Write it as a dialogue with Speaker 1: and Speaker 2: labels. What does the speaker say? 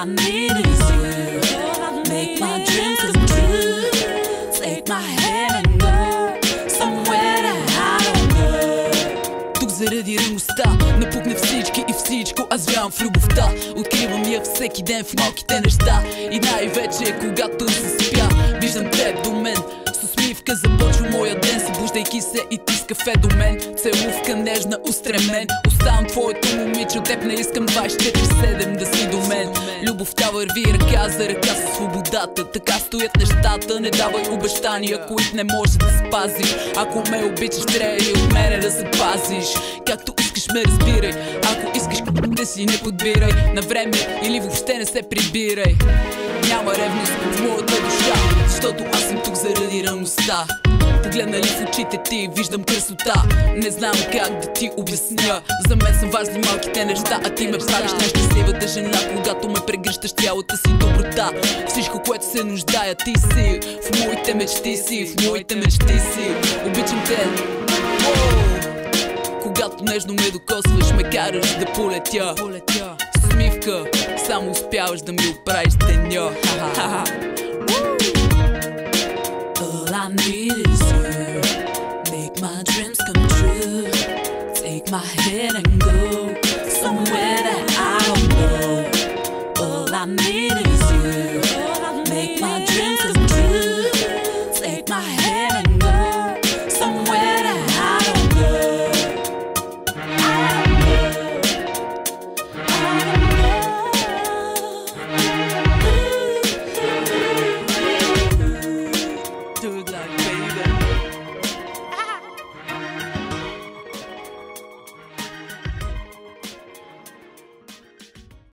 Speaker 1: I need is you. Make my dreams come true. Take my hand and go somewhere that I don't know.
Speaker 2: Тук заради реалността напукне всички и всичко, аз вярвам в любовта. Откривам я всеки ден в малките неща. И най-вече когато се спя, виждам теб до мен. С усмивка започва моя ден, събуждайки се и ти с кафе до мен. Целувка нежна, устремен. Оставам твоето момиче, от теб не искам 24/7 да си до мен. Любовта върви ръка за ръка със свободата. Така стоят нещата, не давай обещания, които не можеш да спазиш. Ако ме обичаш, трябва и от мене да се пазиш. Както искаш ме разбирай, ако искаш да си не подбирай на време или въобще не се прибирай. Няма ревност в моята душа, защото аз съм тук заради реалността. Погледна ли в очите ти, виждам красота. Не знам как да ти обясня. За мен са важни малките неща, а ти ме правиш най-щастливата жена. Когато ме прегръщаш цялата си доброта. Всичко, което се нуждая, ти си. В моите мечти си, в моите мечти си. Обичам те. Когато нежно ме докосваш, ме караш да полетя. С усмивка, само успяваш да ми оправиш деня.
Speaker 1: All I need is you. Make my dreams come true. Take my hand and go somewhere that I don't know. All I need